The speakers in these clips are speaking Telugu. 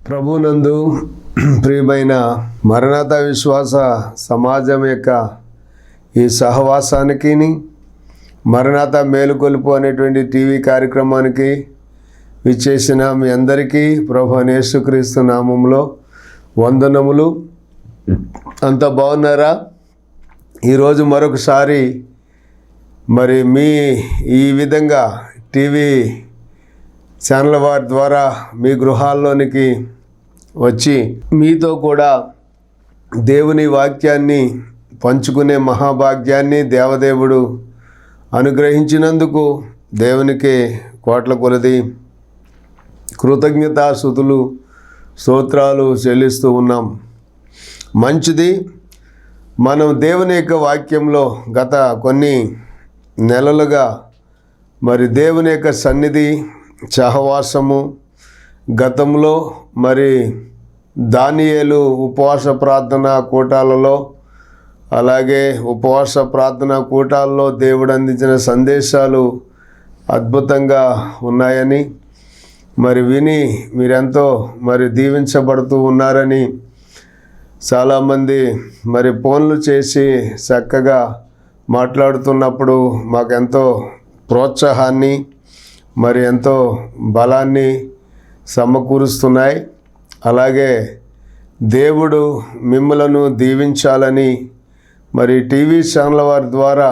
ప్రభునందు ప్రియమైన మరణాత విశ్వాస సమాజం యొక్క ఈ సహవాసానికి మరణాత మేలుకొలుపు అనేటువంటి టీవీ కార్యక్రమానికి విచ్చేసిన మీ అందరికీ ప్రభు యేసుక్రీస్తు నామములో వందనములు. అంత బాగున్నారా? ఈరోజు మరొకసారి మీ ఈ విధంగా టీవీ ఛానల్ వారి ద్వారా మీ గృహాల్లోనికి వచ్చి మీతో కూడా దేవుని వాక్యాన్ని పంచుకునే మహాభాగ్యాన్ని దేవదేవుడు అనుగ్రహించినందుకు దేవునికి కోట్ల కొలది కృతజ్ఞతాస్తుతులు స్తోత్రాలు చెల్లిస్తూ ఉన్నాం. మంచిది. మనం దేవుని యొక్క వాక్యంలో గత కొన్ని నెలలుగా దేవుని యొక్క సన్నిధి సహవాసము, గతంలో దానియేలు ఉపవాస ప్రార్థన కూటాలలో, అలాగే ఉపవాస ప్రార్థన కూటాల్లో దేవుడు అందించిన సందేశాలు అద్భుతంగా ఉన్నాయని విని మీరెంతో దీవించబడుతూ ఉన్నారని చాలామంది ఫోన్లు చేసి చక్కగా మాట్లాడుతున్నప్పుడు మాకెంతో ప్రోత్సాహాన్ని ఎంతో బలాన్ని సమకూరుస్తున్నాయి. అలాగే దేవుడు మిమ్మలను దీవించాలని టీవీ ఛానల్ వారి ద్వారా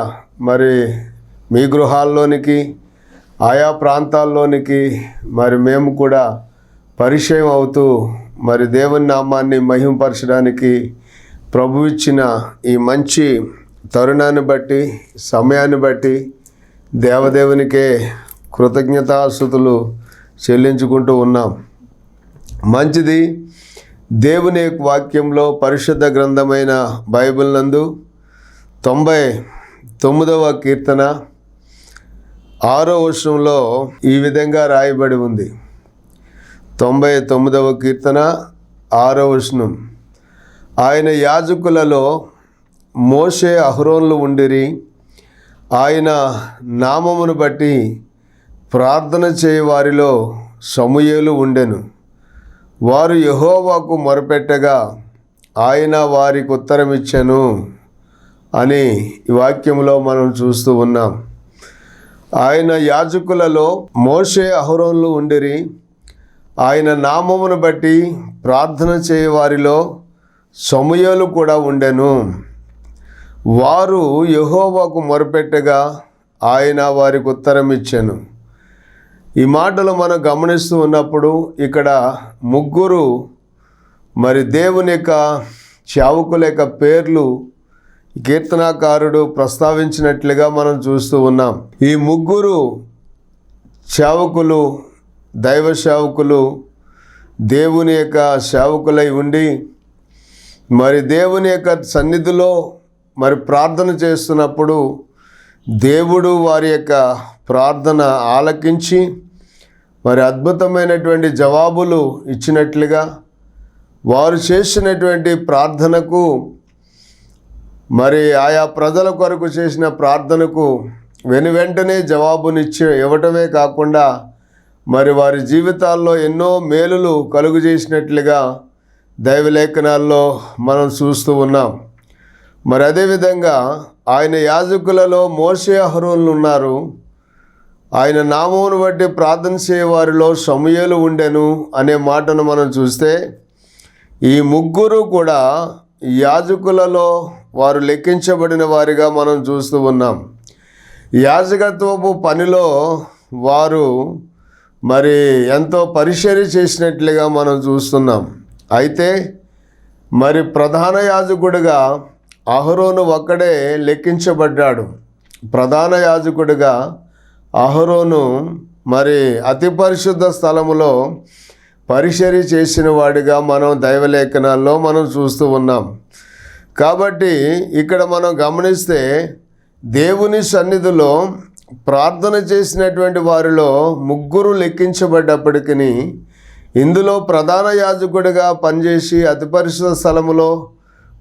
మీ గృహాల్లోనికి, ఆయా ప్రాంతాల్లోనికి మేము కూడా పరిచయం అవుతూ దేవుని నామాన్ని మహిమపరచడానికి ప్రభు ఇచ్చిన ఈ మంచి తరుణాన్ని బట్టి, సమయాన్ని బట్టి దేవదేవునికే కృతజ్ఞతాస్తుతులు చెల్లించుకుంటూ ఉన్నాం. మంచిది. దేవుని వాక్యంలో పరిశుద్ధ గ్రంథమైన బైబిల్ నందు 99వ కీర్తన 6వ వచనంలో ఈ విధంగా రాయబడి ఉంది. 99వ కీర్తన 6వ వచనం. ఆయన యాజకులలో మోషే అహరోన్లు ఉండిరి. ఆయన నామమును బట్టి ప్రార్థన చేయ వారిలో సమూయేలు ఉండెను. వారు యెహోవాకు మొరపెట్టగా ఆయన వారికి ఉత్తరమిచ్చెను అని ఈ వాక్యంలో మనం చూస్తూ ఉన్నాం. ఆయన యాజకులలో మోషే అహరోన్లు ఉండిరి. ఆయన నామమును బట్టి ప్రార్థన చేయ వారిలో సమూయేలు కూడా ఉండెను. వారు యెహోవాకు మొరపెట్టగా ఆయన వారికి ఉత్తరమిచ్చెను. ఈ మాటలు మనం గమనిస్తూ ఉన్నప్పుడు ఇక్కడ ముగ్గురు దేవుని యొక్క సేవకుల యొక్క పేర్లు కీర్తనాకారుడు ప్రస్తావించినట్లుగా మనం చూస్తూ ఉన్నాం. ఈ ముగ్గురు సేవకులు, దైవ సేవకులు దేవుని యొక్క సేవకులై ఉండి దేవుని యొక్క సన్నిధిలో ప్రార్థన చేస్తున్నప్పుడు దేవుడు వారి యొక్క ప్రార్థన ఆలకించి అద్భుతమైనటువంటి జవాబులు ఇచ్చినట్లుగా, వారు చేసినటువంటి ప్రార్థనకు ఆయా ప్రజల కొరకు చేసిన ప్రార్థనకు వెనువెంటనే ఇవ్వటమే కాకుండా వారి జీవితాల్లో ఎన్నో మేలులు కలుగు చేసినట్లుగా దైవలేఖనాల్లో మనం చూస్తూ ఉన్నాం. అదేవిధంగా ఆయన యాజకులలో మోషే అహరోన్లు ఉన్నారు. ఆయన నామమును బట్టి ప్రార్థన చేయవారిలో సమూయేలు ఉండెను అనే మాటను మనం చూస్తే ఈ ముగ్గురు కూడా యాజకులలో వారు లెక్కించబడిన వారిగా మనం చూస్తూ ఉన్నాం. యాజకత్వపు పనిలో వారు ఎంతో పరిచర్య చేసినట్లుగా మనం చూస్తున్నాం. అయితే ప్రధాన యాజకుడిగా అహరోను ఒక్కడే లెక్కించబడ్డాడు. ప్రధాన యాజకుడిగా అహరోను అతి పరిశుద్ధ స్థలములో పరిచర్య చేసిన వాడిగా మనం దైవలేఖనాల్లో మనం చూస్తూ ఉన్నాం. కాబట్టి ఇక్కడ మనం గమనిస్తే దేవుని సన్నిధిలో ప్రార్థన చేసినటువంటి వారిలో ముగ్గురు లెక్కించబడ్డప్పటికీ ఇందులో ప్రధాన యాజకుడిగా పనిచేసి అతి పరిశుద్ధ స్థలములో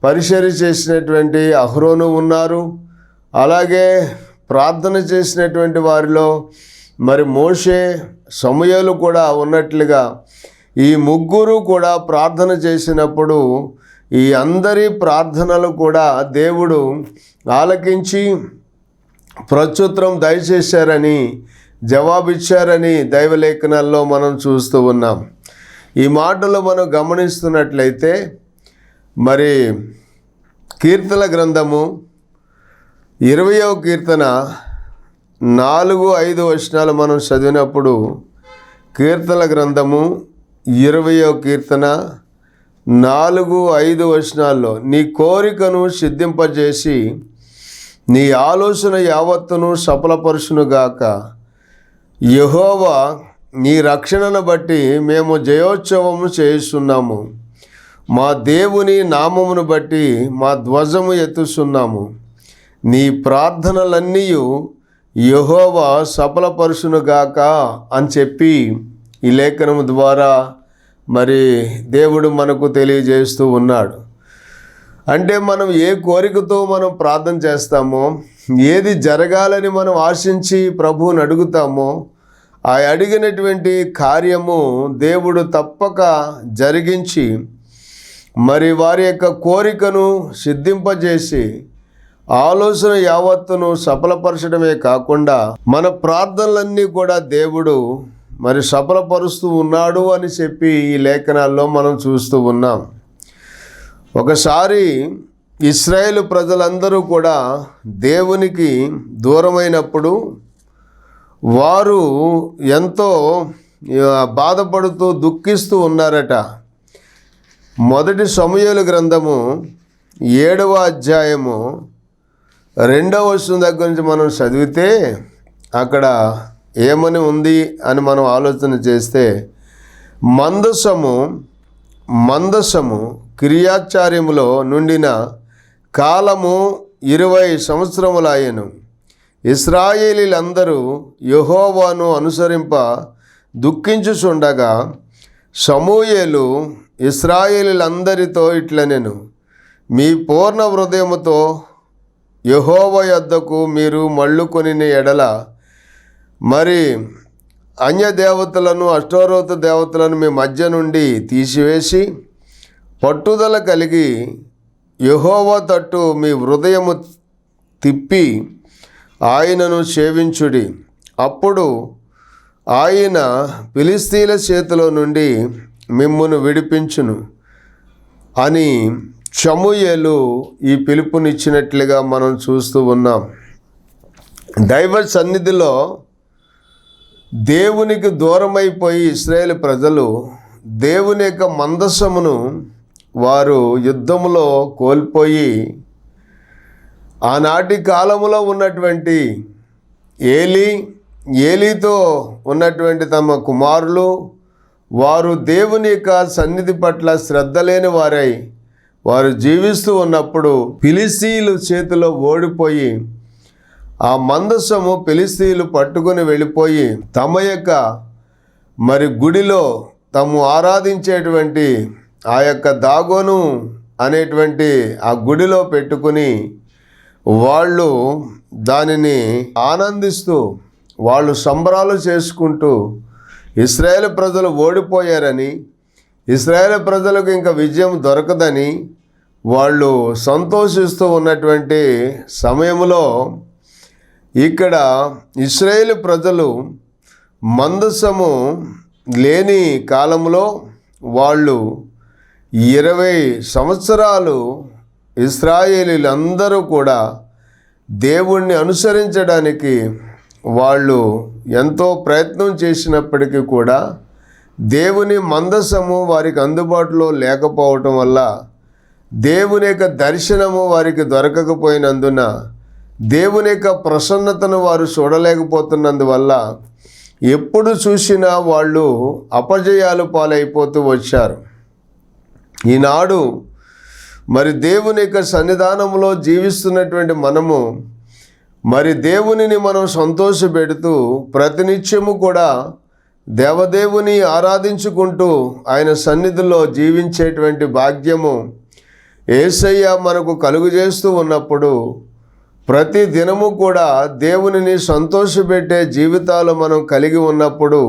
పరిచర్య చేసినటువంటి అహరోను ఉన్నారు. అలాగే ప్రార్థన చేసినటువంటి వారిలో మోషే సమూయేలు కూడా ఉన్నట్లుగా ఈ ముగ్గురు కూడా ప్రార్థన చేసినప్పుడు ఈ అందరి ప్రార్థనలు కూడా దేవుడు ఆలకించి ప్రత్యుత్తరం దయచేశారని, జవాబిచ్చారని దైవలేఖనాల్లో మనం చూస్తూ ఉన్నాం. ఈ మాటలు మనం గమనిస్తున్నట్లయితే మరి కీర్తన గ్రంథము 20వ కీర్తన 4-5 వచనాలు మనం చదివినప్పుడు, కీర్తన గ్రంథము 20వ కీర్తన 4-5 వచనాల్లో, నీ కోరికను సిద్ధింపజేసి నీ ఆలోచన యావత్తును సఫలపరుచునుగాక. యెహోవా నీ రక్షణను బట్టి మేము జయోత్సవము చేస్తున్నాము. మా దేవుని నామమును బట్టి మా ధ్వజము ఎత్తుస్తున్నాము. నీ ప్రార్థనలన్నీ యెహోవా సఫలపరుచునుగాక అని చెప్పి ఈ లేఖనము ద్వారా మరి దేవుడు మనకు తెలియజేస్తూ ఉన్నాడు. అంటే మనం ఏ కోరికతో మనం ప్రార్థన చేస్తామో, ఏది జరగాలని మనం ఆశించి ప్రభువుని అడుగుతామో, ఆ అడిగినటువంటి కార్యము దేవుడు తప్పక జరిగించి మరి వారి యొక్క కోరికను సిద్ధింపజేసి ఆలోచన యావత్తును సఫలపరచడమే కాకుండా మన ప్రార్థనలన్నీ కూడా దేవుడు మరి సఫలపరుస్తూ ఉన్నాడు అని చెప్పి ఈ లేఖనాల్లో మనం చూస్తూ ఉన్నాం. ఒకసారి ఇశ్రాయేలు ప్రజలందరూ కూడా దేవునికి దూరమైనప్పుడు వారు ఎంతో బాధపడుతూ దుఃఖిస్తూ ఉన్నారట. మొదటి సమూయేలు గ్రంథము 7వ అధ్యాయము 2వ వచనం దగ్గర నుంచి మనం చదివితే అక్కడ ఏమని ఉంది అని మనం ఆలోచన చేస్తే, మందసము కిర్యత్యారీములో నుండిన కాలము 20 సంవత్సరములాయెను. ఇశ్రాయేలీలందరూ యెహోవాను అనుసరింప దుఃఖించుచుండగా సమూయేలు ఇశ్రాయేలీలందరితో ఇట్లనెను, మీ పూర్ణ హృదయముతో యెహోవా యొద్దకు మీరు మళ్ళుకొనిన ఎడల మరి అన్య దేవతలను, అష్టోరోత దేవతలను మీ మధ్య నుండి తీసివేసి పట్టుదల కలిగి యెహోవా తట్టు మీ హృదయము తిప్పి ఆయనను సేవించుడి. అప్పుడు ఆయన ఫిలిష్తీయుల చేతిలో నుండి మిమ్మును విడిపించును అని సమూయేలు ఈ పిలుపునిచ్చినట్లుగా మనం చూస్తూ ఉన్నాం. దైవ సన్నిధిలో దేవునికి దూరమైపోయి ఇశ్రాయేలు ప్రజలు దేవుని యొక్క మందసమును వారు యుద్ధములో కోల్పోయి, ఆనాటి కాలములో ఉన్నటువంటి ఏలీతో ఉన్నటువంటి తమ కుమారులు వారు దేవుని యొక్క సన్నిధి పట్ల శ్రద్ధ లేని వారై వారు జీవిస్తూ ఉన్నప్పుడు ఫిలిష్తీయుల చేతిలో ఓడిపోయి ఆ మందసము ఫిలిష్తీయులు పట్టుకొని వెళ్ళిపోయి తమ యొక్క మరి గుడిలో తాము ఆరాధించేటువంటి ఆ యొక్క దాగోను అనేటువంటి ఆ గుడిలో పెట్టుకుని వాళ్ళు దానిని ఆనందిస్తూ వాళ్ళు సంబరాలు చేసుకుంటూ ఇశ్రాయేలు ప్రజలు ఓడిపోయారని, ఇశ్రాయేలు ప్రజలకు ఇంకా విజయం దొరకదని వాళ్ళు సంతోషిస్తూ ఉన్నటువంటి సమయంలో ఇక్కడ ఇశ్రాయేలు ప్రజలు మందసము లేని కాలంలో వాళ్ళు 20 సంవత్సరాలు ఇశ్రాయేలీలందరూ కూడా దేవుణ్ణి అనుసరించడానికి వాళ్ళు ఎంతో ప్రయత్నం చేసినప్పటికీ కూడా దేవుని మందసము వారికి అందుబాటులో లేకపోవటం వల్ల, దేవుని యొక్క దర్శనము వారికి దొరకకపోయినందున, దేవుని యొక్క ప్రసన్నతను వారు చూడలేకపోతున్నందువల్ల ఎప్పుడు చూసినా వాళ్ళు అపజయాలు పాలైపోతూ వచ్చారు. ఈనాడు మరి దేవుని యొక్క సన్నిధానంలో జీవిస్తున్నటువంటి మనము మరి దేవునిని మనం సంతోషపెడుతూ ప్రతినిత్యము కూడా దేవదేవుని ఆరాధించుకుంటూ ఆయన సన్నిధిలో జీవించేటువంటి భాగ్యము యేసయ్య మనకు కలుగజేస్తూ ఉన్నప్పుడు, ప్రతి దినము కూడా దేవునిని సంతోషపెట్టే జీవితాలు మనం కలిగి ఉన్నప్పుడు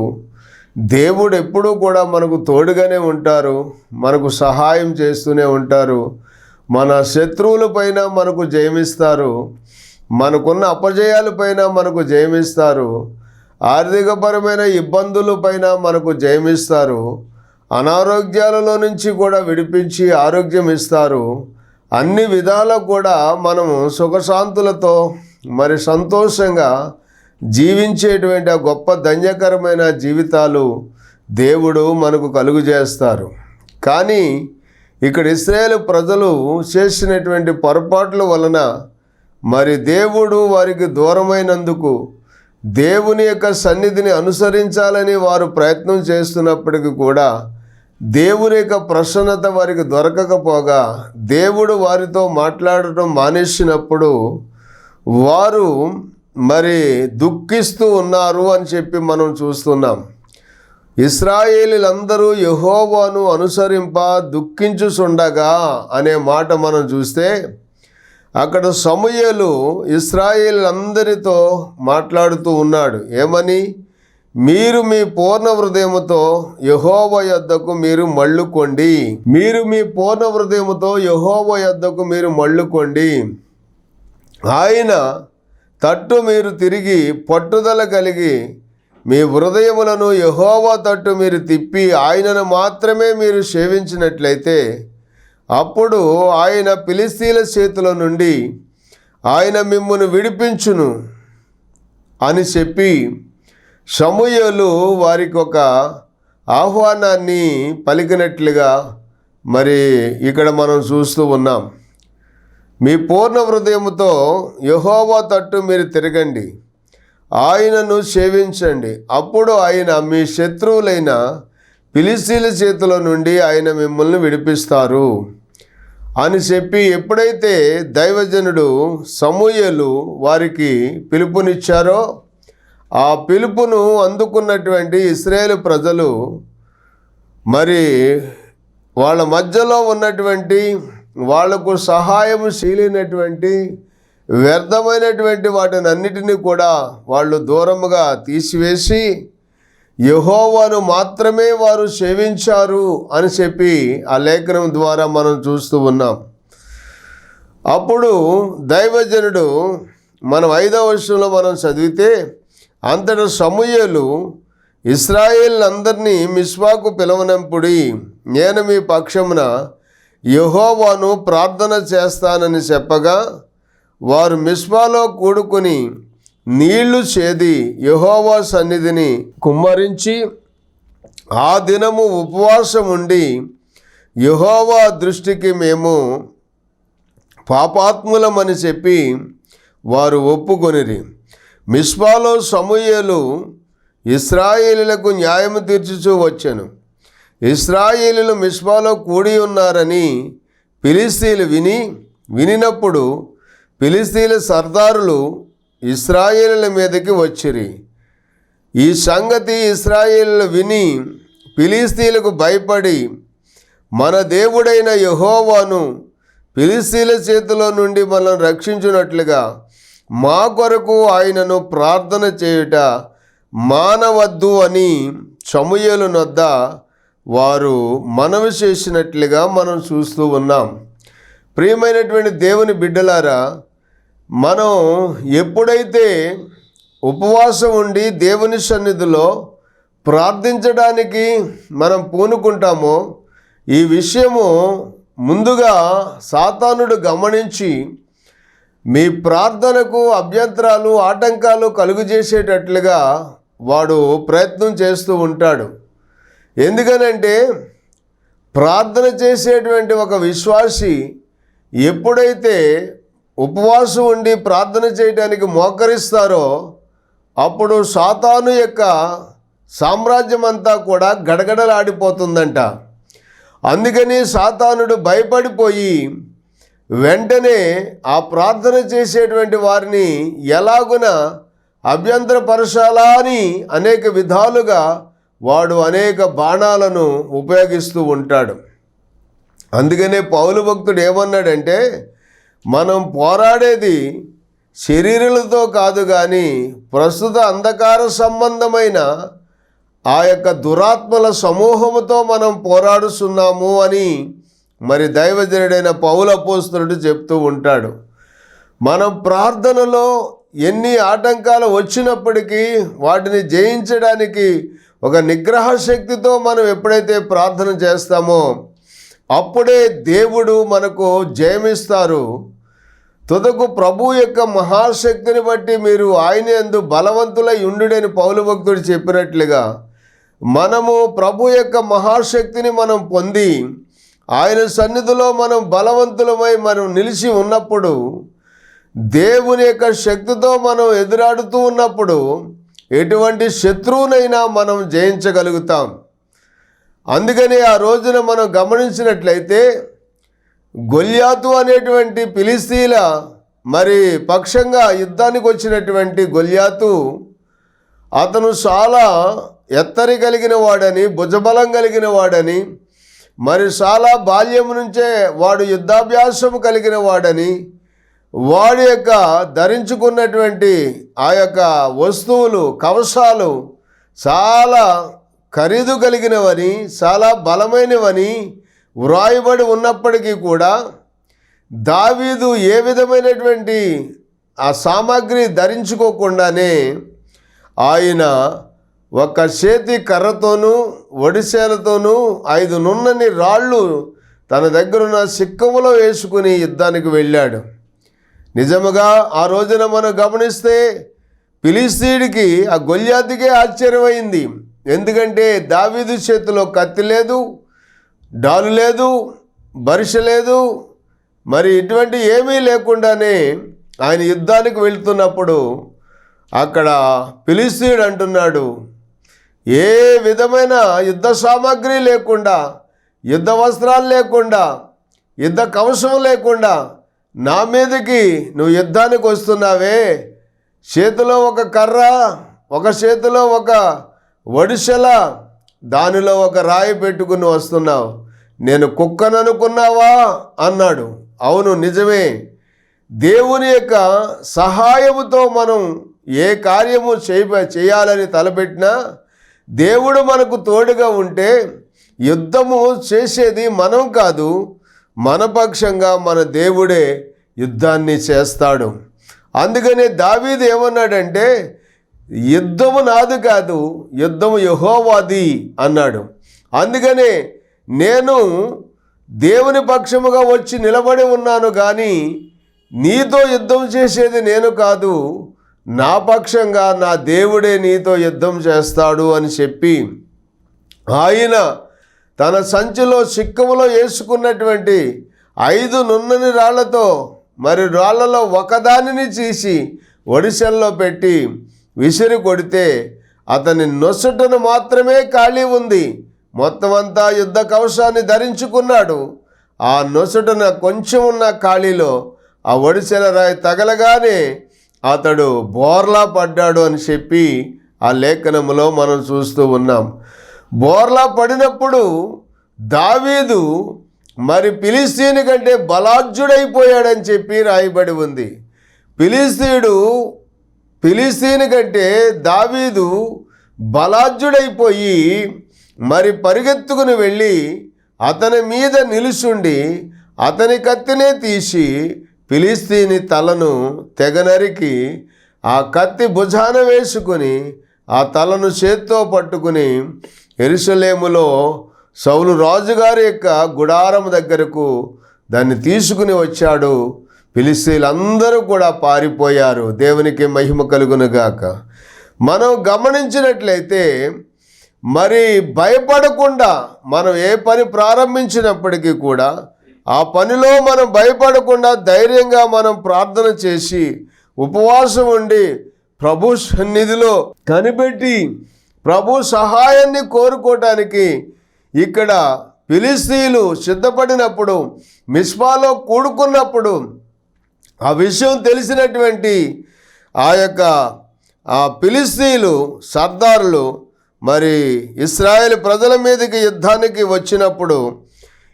దేవుడు ఎప్పుడూ కూడా మనకు తోడుగానే ఉంటారు, మనకు సహాయం చేస్తూనే ఉంటారు. మన శత్రువులపైన మనకు జయమిస్తారు, మనకున్న అపజయాలపైన మనకు జయమిస్తారు, ఆర్థికపరమైన ఇబ్బందులపైన మనకు జయమిస్తారు, అనారోగ్యాలలో నుంచి కూడా విడిపించి ఆరోగ్యం ఇస్తారు. అన్ని విధాలా కూడా మనము సుఖశాంతులతో మరి సంతోషంగా జీవించేటువంటి ఆ గొప్ప ధన్యకరమైన జీవితాలు దేవుడు మనకు కలుగు చేస్తారు. కానీ ఇక్కడ ఇశ్రాయేలు ప్రజలు చేసినటువంటి పొరపాట్ల వలన మరి దేవుడు వారికి దూరమైనందుకు దేవుని యొక్క సన్నిధిని అనుసరించాలని వారు ప్రయత్నం చేస్తున్నప్పటికీ కూడా దేవుని యొక్క ప్రసన్నత వారికి దొరకకపోగా దేవుడు వారితో మాట్లాడటం మానేసినప్పుడు వారు మరి దుఃఖిస్తూ ఉన్నారు అని చెప్పి మనం చూస్తున్నాం. ఇశ్రాయేలీలందరూ యెహోవాను అనుసరింప దుఃఖించుచుండగా అనే మాట మనం చూస్తే అక్కడ సమూయేలు ఇశ్రాయేలీలందరితో మాట్లాడుతూ ఉన్నాడు. ఏమని? మీరు మీ పూర్ణ హృదయముతో యెహోవా యొద్దకు మీరు మళ్ళుకోండి, మీరు మీ పూర్ణ హృదయముతో యెహోవా యొద్దకు మీరు మళ్ళుకోండి, ఆయన తట్టు మీరు తిరిగి పట్టుదల కలిగి మీ హృదయములను యెహోవా తట్టు మీరు తిప్పి ఆయనను మాత్రమే మీరు సేవించినట్లయితే అప్పుడు ఆయన ఫిలిష్తీయుల చేతిలో నుండి ఆయన మిమ్మును విడిపించును అని చెప్పి సమూయేలు వారికి ఒక ఆహ్వానాన్ని పలికినట్లుగా మరి ఇక్కడ మనం చూస్తూ ఉన్నాం. మీ పూర్ణ హృదయముతో యెహోవా తట్టు మీరు తిరగండి, ఆయనను సేవించండి, అప్పుడు ఆయన మీ శత్రువులైన ఫిలిష్తీయుల చేతిలో నుండి ఆయన మిమ్మల్ని విడిపిస్తారు అని చెప్పి ఎప్పుడైతే దైవజనుడు సమూయేలు వారికి పిలుపునిచ్చారో ఆ పిలుపును అందుకున్నటువంటి ఇశ్రాయేలు ప్రజలు మరి వాళ్ళ మధ్యలో ఉన్నటువంటి వాళ్లకు సహాయం చేయలేనటువంటి వ్యర్థమైనటువంటి వాటిని అన్నిటినీ కూడా వాళ్ళు దూరముగా తీసివేసి యెహోవాను మాత్రమే వారు సేవించారు అని చెప్పి ఆ లేఖనం ద్వారా మనం చూస్తూ ఉన్నాం. అప్పుడు దైవజనుడు మనం 5వ వచనంలో మనం చదివితే అంతటా సమూయేలు ఇశ్రాయేలునందరినీ మిస్పాకు పిలవనంపుడి, నేను మీ పక్షమున యెహోవాను ప్రార్థన చేస్తానని చెప్పగా వారు మిస్పాలో కూడుకొని నీళ్లు చేది యెహోవా సన్నిధిని కుమ్మరించి ఆ దినము ఉపవాసం ఉండి యెహోవా దృష్టికి మేము పాపాత్ములమని చెప్పి వారు ఒప్పుకొనిరి. మిస్పాలో సమూయేలు ఇశ్రాయేలీలకు న్యాయము తీర్చుచూ వచ్చెను. ఇశ్రాయేలీలు మిస్పాలో కూడి ఉన్నారని ఫిలిష్తీయులు వినినప్పుడు ఫిలిష్తీయుల సర్దారులు ఇశ్రాయేలీల మీదకి వచ్చిరి. ఈ సంగతి ఇశ్రాయేలీలు విని ఫిలిష్తీయులకు భయపడి మన దేవుడైన యెహోవాను ఫిలిష్తీయుల చేతిలో నుండి మనల్ని రక్షించున్నట్లుగా మా కొరకు ఆయనను ప్రార్థన చేయుట మానవద్దు అని సమూయేలు నొద్ద వారు మనవి చేసినట్లుగా మనం చూస్తూ ఉన్నాం. ప్రియమైనటువంటి దేవుని బిడ్డలారా, మనం ఎప్పుడైతే ఉపవాసం ఉండి దేవుని సన్నిధిలో ప్రార్థించడానికి మనం పూనుకుంటామో ఈ విషయము ముందుగా సాతానుడు గమనించి మీ ప్రార్థనకు అభ్యంతరాలు ఆటంకాలు కలుగజేసేటట్లుగా వాడు ప్రయత్నం చేస్తూ ఉంటాడు. ఎందుకనంటే ప్రార్థన చేసేటువంటి ఒక విశ్వాసి ఎప్పుడైతే ఉపవాసం ఉండి ప్రార్థన చేయడానికి మోకరిస్తారో అప్పుడు సాతాను యొక్క సామ్రాజ్యం అంతా కూడా గడగడలాడిపోతుందంట. అందుకని సాతానుడు భయపడిపోయి వెంటనే ఆ ప్రార్థన చేసేటువంటి వారిని ఎలాగున అభ్యంతరపరచాలా అని అనేక విధాలుగా వాడు అనేక బాణాలను ఉపయోగిస్తూ ఉంటాడు. అందుకనే పౌలు భక్తుడు ఏమన్నాడంటే, మనం పోరాడేది శరీరులతో కాదు కానీ ప్రస్తుత అంధకార సంబంధమైన ఆ యొక్క దురాత్మల సమూహముతో మనం పోరాడుతున్నాము అని మరి దైవజనుడైన పౌలు అపోస్తలుడు చెప్తూ ఉంటాడు. మనం ప్రార్థనలో ఎన్ని ఆటంకాలు వచ్చినప్పటికీ వాటిని జయించడానికి ఒక నిగ్రహ శక్తితో మనం ఎప్పుడైతే ప్రార్థన చేస్తామో అప్పుడే దేవుడు మనకు జయమిస్తారు. తుదకు ప్రభు యొక్క మహాశక్తిని బట్టి మీరు ఆయన యందు బలవంతులై ఉండుడని పౌలు భక్తుడు చెప్పినట్లుగా మనము ప్రభు యొక్క మహాశక్తిని మనం పొంది ఆయన సన్నిధిలో మనం బలవంతులమై మనం నిలిచి ఉన్నప్పుడు, దేవుని యొక్క శక్తితో మనం ఎదురాడుతూ ఉన్నప్పుడు ఎటువంటి శత్రువునైనా మనం జయించగలుగుతాం. అందుకని ఆ రోజున మనం గమనించినట్లయితే గొల్యాతు అనేటువంటి ఫిలిస్తీయుల మరి పక్షంగా యుద్ధానికి వచ్చినటువంటి గొల్యాతు, అతను చాలా ఎత్తరి కలిగిన వాడని, భుజబలం కలిగిన వాడని, మరి చాలా బాల్యం నుంచే వాడు యుద్ధాభ్యాసం కలిగిన వాడని, వాడి యొక్క ధరించుకున్నటువంటి ఆ యొక్క వస్తువులు కవచాలు చాలా ఖరీదు కలిగినవని, చాలా బలమైనవని వ్రాయబడి ఉన్నప్పటికీ కూడా దావీదు ఏ విధమైనటువంటి ఆ సామాగ్రి ధరించుకోకుండానే ఆయన ఒక చేతి కర్రతోనూ ఒడిసేలతోనూ 5 నున్నని రాళ్ళు తన దగ్గరున్న సిక్కములో వేసుకుని యుద్ధానికి వెళ్ళాడు. నిజముగా ఆ రోజున మనం గమనిస్తే ఫిలిస్తీయుడికి ఆ గొల్యాతుకే ఆశ్చర్యమైంది. ఎందుకంటే దావీదు చేతిలో కత్తి లేదు, డాలు లేదు, బరిసె లేదు, మరి ఇటువంటి ఏమీ లేకుండానే ఆయన యుద్ధానికి వెళ్తున్నప్పుడు అక్కడ ఫిలిస్తీయుడు అంటున్నాడు, ఏ విధమైన యుద్ధ సామాగ్రి లేకుండా, యుద్ధ వస్త్రాలు లేకుండా, యుద్ధ కవచం లేకుండా నా మీదకి నువ్వు యుద్ధానికి వస్తున్నావే, చేతిలో ఒక కర్ర, ఒక చేతిలో ఒక ఒడిసెల, దానిలో ఒక రాయి పెట్టుకుని వస్తున్నావు, నేను కుక్కను అనుకున్నావా అన్నాడు. అవును, నిజమే. దేవుని యొక్క సహాయముతో మనం ఏ కార్యము చేయాలని తలపెట్టినా దేవుడు మనకు తోడుగా ఉంటే యుద్ధము చేసేది మనం కాదు, మన పక్షంగా మన దేవుడే యుద్ధాన్ని చేస్తాడు. అందుకనే దావీదు ఏమన్నాడంటే, యుద్ధము నాది కాదు, యుద్ధము యెహోవాది అన్నాడు. అందుకనే నేను దేవుని పక్షముగా వచ్చి నిలబడి ఉన్నాను, కానీ నీతో యుద్ధం చేసేది నేను కాదు, నా పక్షంగా నా దేవుడే నీతో యుద్ధం చేస్తాడు అని చెప్పి ఆయన తన సంచిలో సిక్కములో వేసుకున్నటువంటి 5 నున్నని రాళ్లతో మరి రాళ్లలో ఒకదానిని తీసి ఒడిసెల్లో పెట్టి విసిరి కొడితే అతని నొసటను మాత్రమే ఖాళీ ఉంది. మొత్తం అంతా యుద్ధ కవచాన్ని ధరించుకున్నాడు. ఆ నొసటన కొంచెం ఉన్న ఖాళీలో ఆ ఒడిసెల రాయి తగలగానే అతడు బోర్లా పడ్డాడు అని చెప్పి ఆ లేఖనములో మనం చూస్తూ ఉన్నాం. బోర్లా పడినప్పుడు దావీదు మరి ఫిలిస్తీయుని కంటే బలాఢ్యుడైపోయాడని చెప్పి రాయబడి ఉంది. ఫిలిస్తీయుని కంటే దావీదు బలాఢ్యుడైపోయి మరి పరిగెత్తుకుని వెళ్ళి అతని మీద నిలుచుండి అతని కత్తినే తీసి ఫిలిస్తీని తలను తెగనరికి ఆ కత్తి భుజాన వేసుకుని ఆ తలను చేత్తో పట్టుకుని యెరూషలేములో సౌలు రాజుగారి యొక్క గుడారం దగ్గరకు దాన్ని తీసుకుని వచ్చాడు. ఫిలిస్తీయులందరూ కూడా పారిపోయారు. దేవునికి మహిమ కలుగునుగాక. మనం గమనించినట్లయితే మరి భయపడకుండా మనం ఏ పని ప్రారంభించినప్పటికీ కూడా ఆ పనిలో మనం భయపడకుండా ధైర్యంగా మనం ప్రార్థన చేసి ఉపవాసం ఉండి ప్రభు సన్నిధిలో కనిపెట్టి ప్రభు సహాయాన్ని కోరుకోవటానికి ఇక్కడ ఫిలిస్తీయులు సిద్ధపడినప్పుడు, మిస్పాలో కూడుకున్నప్పుడు ఆ విషయం తెలిసినటువంటి ఆ ఫిలిస్తీయులు సర్దారులు మరి ఇశ్రాయేలు ప్రజల మీదకి యుద్ధానికి వచ్చినప్పుడు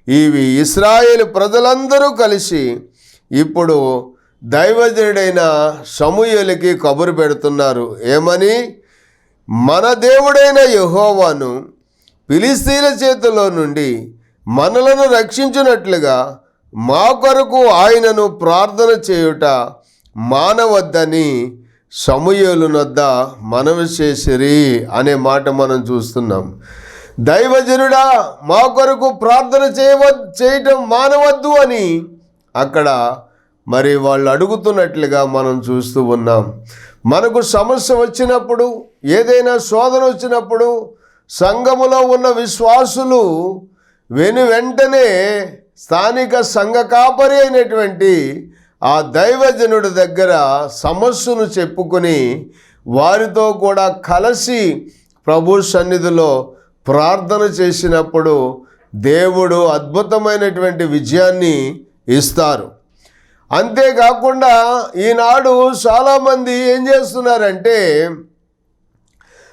ఇవి ఇశ్రాయేలు ప్రజలందరూ కలిసి ఇప్పుడు దైవజనుడైన సమూయేలుకి కబురు పెడుతున్నారు. ఏమని? మన దేవుడైన యెహోవాను ఫిలిష్తీయుల చేతిలో నుండి మనలను రక్షించినట్లుగా మా కొరకు ఆయనను ప్రార్థన చేయుట మానవద్దని సమూయేలునొద్ద మనవి చేసిరి అనే మాట మనం చూస్తున్నాం. దైవజనుడా, మా కొరకు ప్రార్థన చేయటం మానవద్దు అని అక్కడ మరి వాళ్ళు అడుగుతున్నట్లుగా మనం చూస్తూ ఉన్నాం. మనకు సమస్య వచ్చినప్పుడు, ఏదైనా శోధన వచ్చినప్పుడు సంఘములో ఉన్న విశ్వాసులు వెంటనే స్థానిక సంఘ కాపరి అయినటువంటి ఆ దైవజనుడి దగ్గర సమస్యను చెప్పుకొని వారితో కూడా కలిసి ప్రభు సన్నిధిలో ప్రార్థన చేసినప్పుడు దేవుడు అద్భుతమైనటువంటి విజయాన్ని ఇస్తారు. అంతేకాకుండా ఈనాడు చాలామంది ఏం చేస్తున్నారంటే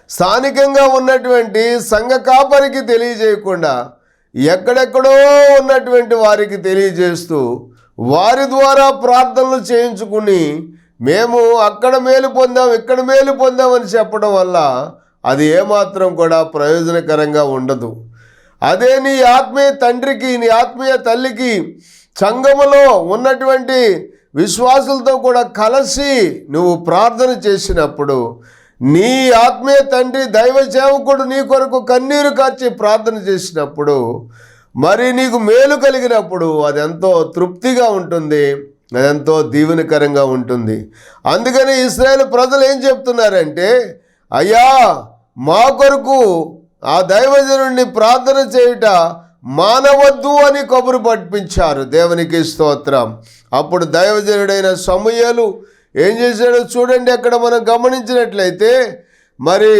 స్థానికంగా ఉన్నటువంటి సంఘ కాపరికి తెలియజేయకుండా ఎక్కడెక్కడో ఉన్నటువంటి వారికి తెలియజేస్తూ వారి ద్వారా ప్రార్థనలు చేయించుకుని మేము అక్కడ మేలు పొందాం, ఇక్కడ మేలు పొందామని చెప్పడం వల్ల అది ఏమాత్రం కూడా ప్రయోజనకరంగా ఉండదు. అదే నీ ఆత్మీయ తండ్రికి, నీ ఆత్మీయ తల్లికి సంఘములో ఉన్నటువంటి విశ్వాసులతో కూడా కలిసి నువ్వు ప్రార్థన చేసినప్పుడు, నీ ఆత్మీయ తండ్రి దైవ సేవకుడు నీ కొరకు కన్నీరు కార్చి ప్రార్థన చేసినప్పుడు, మరి నీకు మేలు కలిగినప్పుడు అదెంతో తృప్తిగా ఉంటుంది, అదెంతో దీవెనకరంగా ఉంటుంది. అందుకని ఇశ్రాయేలు ప్రజలు ఏం చెప్తున్నారంటే, అయ్యా మా కొరకు ఆ దైవజనుడిని ప్రార్థన చేయుట మానవద్దు అని కబురు పట్టించారు. దేవునికి స్తోత్రం. అప్పుడు దైవజనుడైన సమూయేలు ఏం చేశాడో చూడండి. అక్కడ మనం గమనించినట్లయితే మరి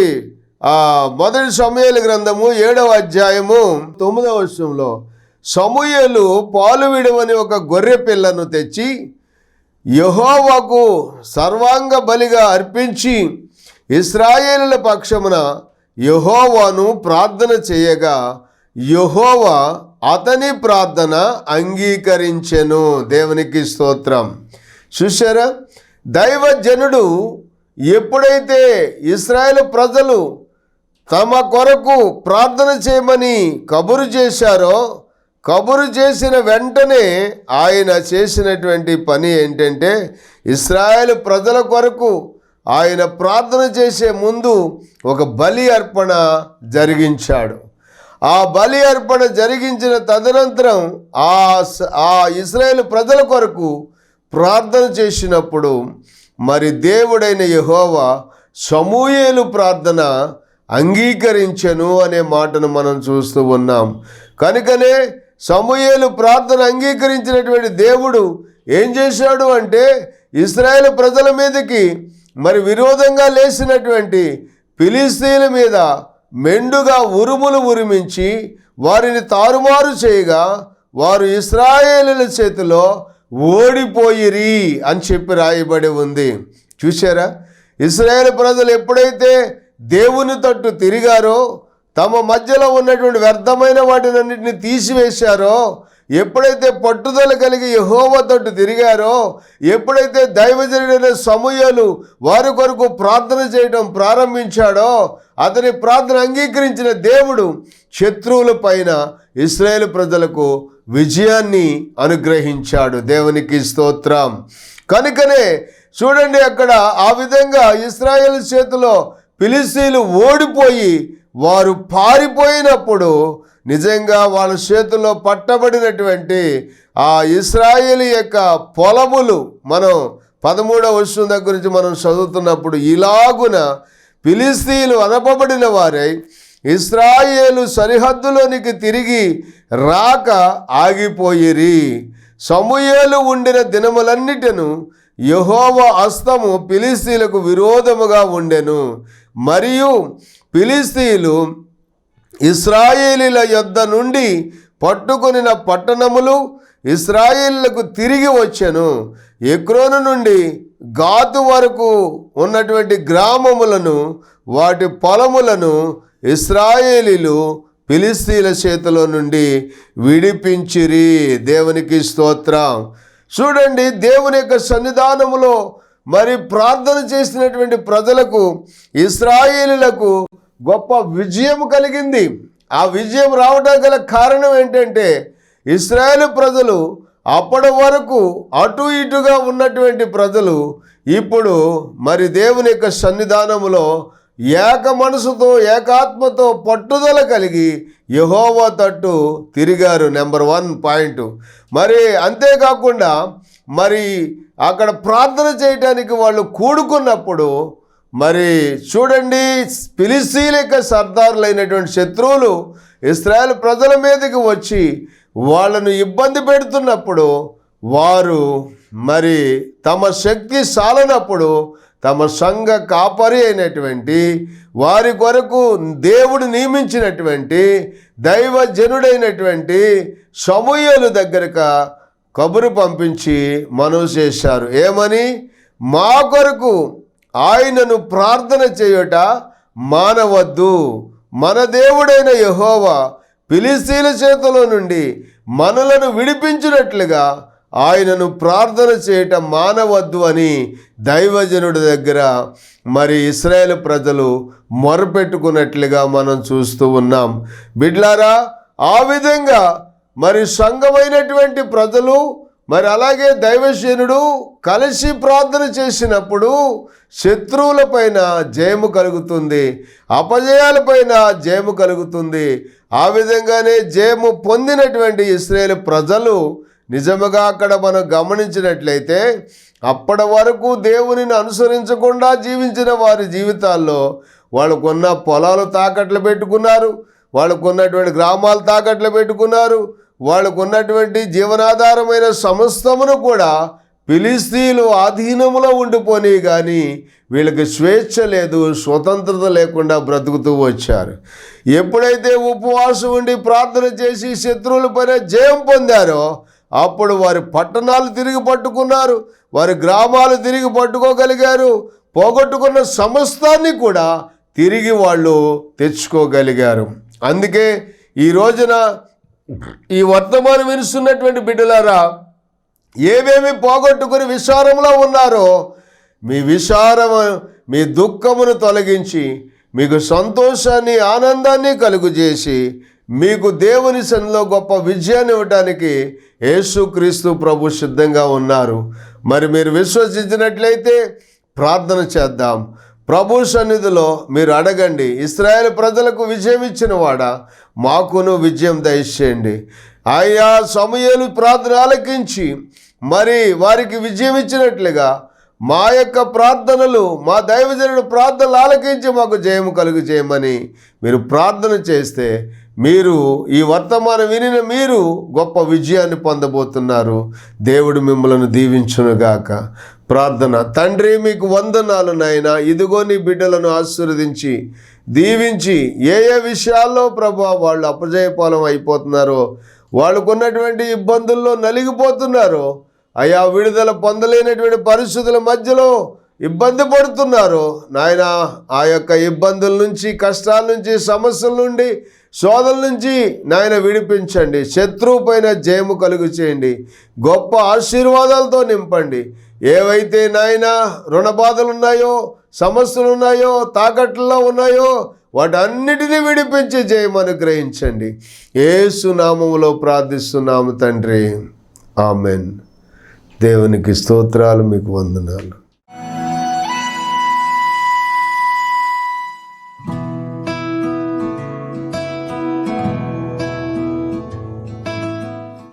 మొదటి సమూయేలు గ్రంథము 7వ అధ్యాయము 9వ వచనంలో సమూయేలు పాలు విడవని ఒక గొర్రె పిల్లను తెచ్చి యెహోవాకు సర్వాంగ బలిగా అర్పించి ఇశ్రాయేలుల పక్షమున యెహోవాను ప్రార్థన చేయగా యెహోవా అతని ప్రార్థన అంగీకరించెను. దేవునికి స్తోత్రం. చూశారా, దైవజనుడు ఎప్పుడైతే ఇశ్రాయేలు ప్రజలు తమ కొరకు ప్రార్థన చేయమని కబురు చేశారో, కబురు చేసిన వెంటనే ఆయన చేసినటువంటి పని ఏంటంటే ఇశ్రాయేలు ప్రజల కొరకు ఆయన ప్రార్థన చేసే ముందు ఒక బలి అర్పణ జరిగించాడు. ఆ బలి అర్పణ జరిగించిన తదనంతరం ఆ ఇశ్రాయేలు ప్రజల కొరకు ప్రార్థన చేసినప్పుడు మరి దేవుడైన యెహోవా సమూయేలు ప్రార్థన అంగీకరించెను అనే మాటను మనం చూస్తూ ఉన్నాం. కనుకనే సమూయేలు ప్రార్థన అంగీకరించినటువంటి దేవుడు ఏం చేశాడు అంటే ఇశ్రాయేలు ప్రజల మీదకి మరి విరోధంగా లేచినటువంటి ఫిలిష్తీయుల మీద మెండుగా ఉరుములు ఉరిమించి వారిని తారుమారు చేయగా వారు ఇశ్రాయేలుల చేతిలో ఓడిపోయిరి అని చెప్పి రాయబడి ఉంది. చూశారా, ఇశ్రాయేలు ప్రజలు ఎప్పుడైతే దేవుని తట్టు తిరిగారో, తమ మధ్యలో ఉన్నటువంటి వ్యర్థమైన వాటినన్నింటినీ తీసివేశారో, ఎప్పుడైతే పట్టుదల కలిగి యెహోవా తట్టు తిరిగారో, ఎప్పుడైతే దైవజనుడైన సమూయేలు వారి కొరకు ప్రార్థన చేయడం ప్రారంభించాడో, అతని ప్రార్థన అంగీకరించిన దేవుడు శత్రువుల పైన ఇశ్రాయేలు ప్రజలకు విజయాన్ని అనుగ్రహించాడు. దేవునికి స్తోత్రం. కనుకనే చూడండి, అక్కడ ఆ విధంగా ఇశ్రాయేలు చేతిలో ఫిలిష్తీయులు ఓడిపోయి వారు పారిపోయినప్పుడు నిజంగా వాళ్ళ చేతుల్లో పట్టబడినటువంటి ఆ ఇశ్రాయేలు యొక్క పొలములు మనం 13వ వచనం దగ్గర నుంచి మనం చదువుతున్నప్పుడు ఇలాగున ఫిలిష్తీయులు అనపబడిన వారై ఇశ్రాయేలు సరిహద్దులోనికి తిరిగి రాక ఆగిపోయిరి. సమూయేలు ఉండిన దినములన్నిటను యెహోవా హస్తము ఫిలిష్తీయులకు విరోధముగా ఉండెను. మరియు ఫిలిష్తీయులు ఇశ్రాయేలీల యొద్ద నుండి పట్టుకొనిన పట్టణములు ఇశ్రాయేలులకు తిరిగి వచ్చెను. ఎక్రోను నుండి గాతు వరకు ఉన్నటువంటి గ్రామములను వాటి పొలములను ఇశ్రాయేలీలు ఫిలిష్తీయుల చేతిలో నుండి విడిపించిరి. దేవునికి స్తోత్రం. చూడండి, దేవుని యొక్క సన్నిధానములో మరి ప్రార్థన చేసినటువంటి ప్రజలకు, ఇశ్రాయేలీయులకు గొప్ప విజయం కలిగింది. ఆ విజయం రావడం గల కారణం ఏంటంటే, ఇశ్రాయేలు ప్రజలు అప్పటి వరకు అటు ఇటుగా ఉన్నటువంటి ప్రజలు ఇప్పుడు మరి దేవుని యొక్క సన్నిధానములో ఏక మనసుతో, ఏకాత్మతో పట్టుదల కలిగి యెహోవా తట్టు తిరిగారు. Number 1 point. మరి అంతేకాకుండా మరి అక్కడ ప్రార్థన చేయటానికి వాళ్ళు కూడుకున్నప్పుడు మరి చూడండి, ఫిలిష్తీయుల యొక్క సర్దారులైనటువంటి శత్రువులు ఇశ్రాయేలు ప్రజల మీదకి వచ్చి వాళ్ళను ఇబ్బంది పెడుతున్నప్పుడు, వారు మరి తమ శక్తి సాలనప్పుడు తమ సంఘ కాపరి అయినటువంటి వారి కొరకు దేవుడు నియమించినటువంటి దైవజనుడైనటువంటి సమూయేలు దగ్గరకు కబురు పంపించి మనవి చేశారు. ఏమని? మా కొరకు ఆయనను ప్రార్థన చేయుట మానవద్దు. మన దేవుడైన యెహోవా ఫిలిష్తీయుల చేతిలో నుండి మనలను విడిపించినట్లుగా ఆయనను ప్రార్థన చేయటం మానవద్దు అని దైవజనుడి దగ్గర మరి ఇశ్రాయేలు ప్రజలు మొరపెట్టుకున్నట్లుగా మనం చూస్తూ ఉన్నాం. బిడ్లారా, ఆ విధంగా మరి సంఘమైనటువంటి ప్రజలు మరి అలాగే దైవజనుడు కలిసి ప్రార్థన చేసినప్పుడు శత్రువులపైన జయము కలుగుతుంది, అపజయాలపైన జయము కలుగుతుంది. ఆ విధంగానే జయము పొందినటువంటి ఇశ్రాయేలు ప్రజలు నిజముగా అక్కడ మనం గమనించినట్లయితే అప్పటి వరకు దేవునిని అనుసరించకుండా జీవించిన వారి జీవితాల్లో వాళ్ళకున్న పొలాలు తాకట్లు పెట్టుకున్నారు, వాళ్ళకున్నటువంటి గ్రామాలు తాకట్లు పెట్టుకున్నారు, వాళ్ళకున్నటువంటి జీవనాధారమైన సమస్తమును కూడా ఫిలిష్తీయులు ఆధీనములో ఉండిపోని, కానీ వీళ్ళకి స్వేచ్ఛ లేదు, స్వతంత్రత లేకుండా బ్రతుకుతూ వచ్చారు. ఎప్పుడైతే ఉపవాసం ఉండి ప్రార్థన చేసి శత్రువుల పైన జయం పొందారో అప్పుడు వారి పట్టణాలు తిరిగి పట్టుకున్నారు, వారి గ్రామాలు తిరిగి పట్టుకోగలిగారు, పోగొట్టుకున్న సమస్తాన్ని కూడా తిరిగి వాళ్ళు తెచ్చుకోగలిగారు. అందుకే ఈ రోజున ఈ వర్తమానం వినుస్తున్నటువంటి బిడ్డలారా, ఏమేమి పోగొట్టుకుని విచారంలో ఉన్నారో మీ దుఃఖమును తొలగించి మీకు సంతోషాన్ని, ఆనందాన్ని కలుగజేసి మీకు దేవుని సన్నిధిలో గొప్ప విజయాన్ని ఇవ్వడానికి యేసుక్రీస్తు ప్రభు సిద్ధంగా ఉన్నారు. మరి మీరు విశ్వసించినట్లయితే ప్రార్థన చేద్దాం. ప్రభు సన్నిధిలో మీరు అడగండి, ఇశ్రాయేలు ప్రజలకు విజయం ఇచ్చిన వాడా మాకును విజయం దయచేయండి. ఆయా సమూయేలు ప్రార్థన ఆలకించి మరి వారికి విజయం ఇచ్చినట్లుగా మా యొక్క ప్రార్థనలు, మా దైవజనుడు ప్రార్థనలు ఆలకించి మాకు జయము కలుగు చేయమని మీరు ప్రార్థన చేస్తే మీరు ఈ వర్తమానం వినిన మీరు గొప్ప విజయాన్ని పొందబోతున్నారు. దేవుడు మిమ్మల్ని దీవించునుగాక. ప్రార్థన. తండ్రి, మీకు వందనాలు నాయనా. ఇదిగో నీ బిడ్డలను ఆశీర్వదించి దీవించి ఏ విషయాల్లో ప్రభా వాళ్ళు అపజయపాలం అయిపోతున్నారో, వాళ్ళకున్నటువంటి ఇబ్బందుల్లో నలిగిపోతున్నారో, అయా విడుదల పొందలేనటువంటి పరిస్థితుల మధ్యలో ఇబ్బంది పడుతున్నారు నాయన, ఆ యొక్క ఇబ్బందుల నుంచి, కష్టాల నుంచి, సమస్యల నుండి, శోధల నుంచి నాయన విడిపించండి. శత్రువు పైన జయము కలుగు చేయండి. గొప్ప ఆశీర్వాదాలతో నింపండి. ఏవైతే నాయన రుణ బాధలు ఉన్నాయో, సమస్యలు ఉన్నాయో, తాకట్లలో ఉన్నాయో వాటన్నిటినీ విడిపించి జయం అనుగ్రహించండి. యేసు నామములో ప్రార్థిస్తున్నాము తండ్రి. ఆమెన్. దేవునికి స్తోత్రాలు. మీకు వందనాలు.